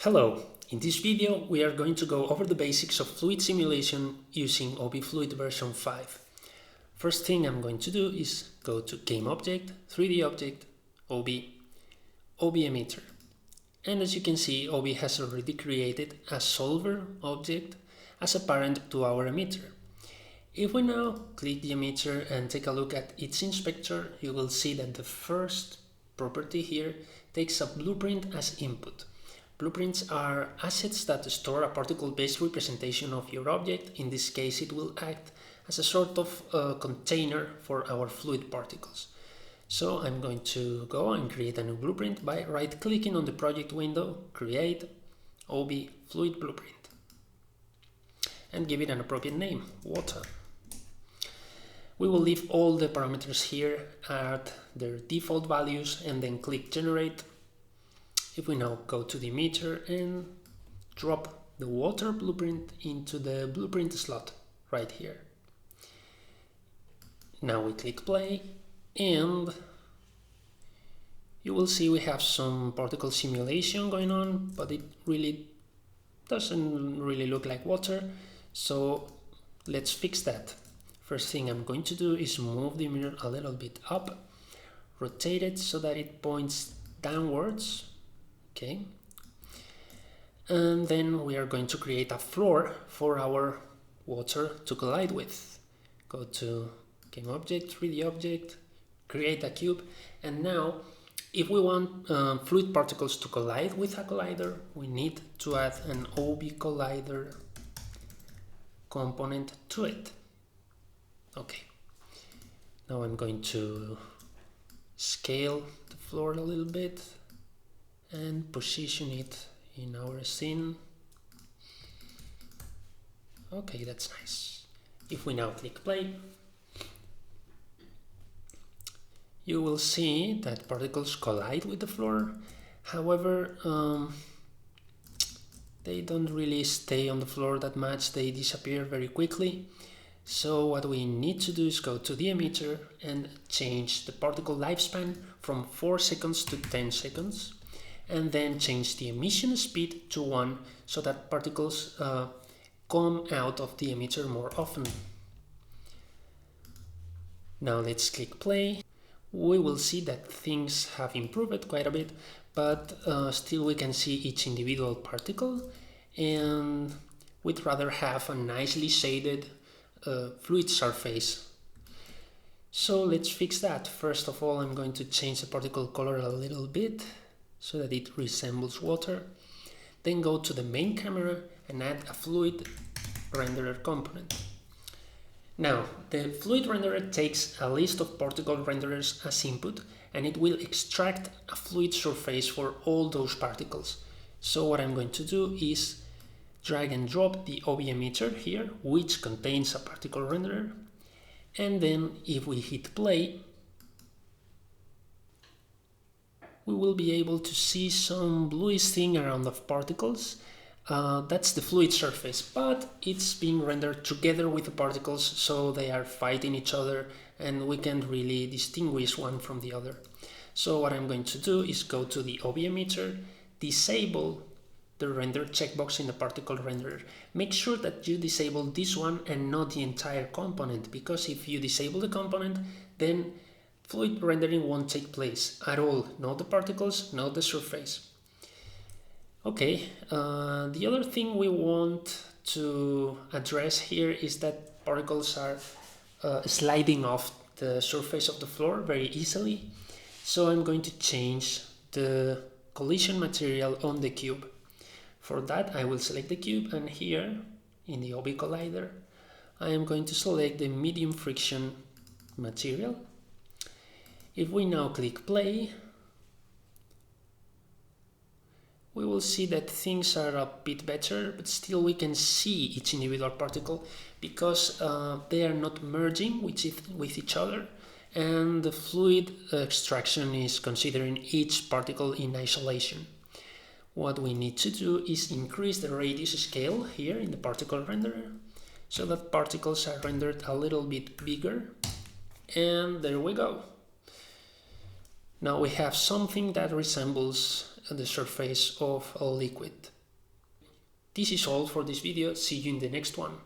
Hello, in this video we are going to go over the basics of fluid simulation using Obi Fluid version 5. First thing I'm going to do is go to Game Object, 3D Object, Obi Emitter. And as you can see, Obi has already created a solver object as a parent to our emitter. If we now click the emitter and take a look at its inspector, you will see that the first property here takes a blueprint as input. Blueprints are assets that store a particle-based representation of your object. In this case, it will act as a sort of container for our fluid particles. So I'm going to go and create a new blueprint by right-clicking on the project window, create Obi Fluid Blueprint, and give it an appropriate name, water. We will leave all the parameters here at their default values and then click generate. If we now go to the emitter and drop the water blueprint into the blueprint slot right here. Now we click play and you will see we have some particle simulation going on, but it really doesn't really look like water. So let's fix that. First thing I'm going to do is move the mirror a little bit up, rotate it so that it points downwards. Okay, and then we are going to create a floor for our water to collide with. Go to Game Object, 3D Object, create a cube, and now if we want fluid particles to collide with a collider, we need to add an Obi collider component to it. Okay, now I'm going to scale the floor a little bit and position it in our scene. Okay, that's nice. If we now click play, you will see that particles collide with the floor. However, they don't really stay on the floor that much, they disappear very quickly. So what we need to do is go to the emitter and change the particle lifespan from 4 seconds to 10 seconds. And then change the emission speed to 1 so that particles come out of the emitter more often. Now let's click play. We will see that things have improved quite a bit, but still we can see each individual particle, and we'd rather have a nicely shaded fluid surface. So let's fix that. First of all, I'm going to change the particle color a little bit so that it resembles water. Then go to the main camera and add a fluid renderer component. Now, the fluid renderer takes a list of particle renderers as input, and it will extract a fluid surface for all those particles. So what I'm going to do is drag and drop the Obi emitter here, which contains a particle renderer, and then if we hit play, we will be able to see some bluish thing around the particles. That's the fluid surface, but it's being rendered together with the particles, so they are fighting each other and we can't really distinguish one from the other. So what I'm going to do is go to the Obi emitter, disable the render checkbox in the particle renderer. Make sure that you disable this one and not the entire component, because if you disable the component, then fluid rendering won't take place at all, not the particles, not the surface. Okay, the other thing we want to address here is that particles are sliding off the surface of the floor very easily. So I'm going to change the collision material on the cube. For that, I will select the cube, and here in the Obi collider, I am going to select the medium friction material. If we now click play, we will see that things are a bit better, but still we can see each individual particle because they are not merging with each other, and the fluid extraction is considering each particle in isolation. What we need to do is increase the radius scale here in the particle renderer so that particles are rendered a little bit bigger, and there we go. Now we have something that resembles the surface of a liquid. This is all for this video. See you in the next one.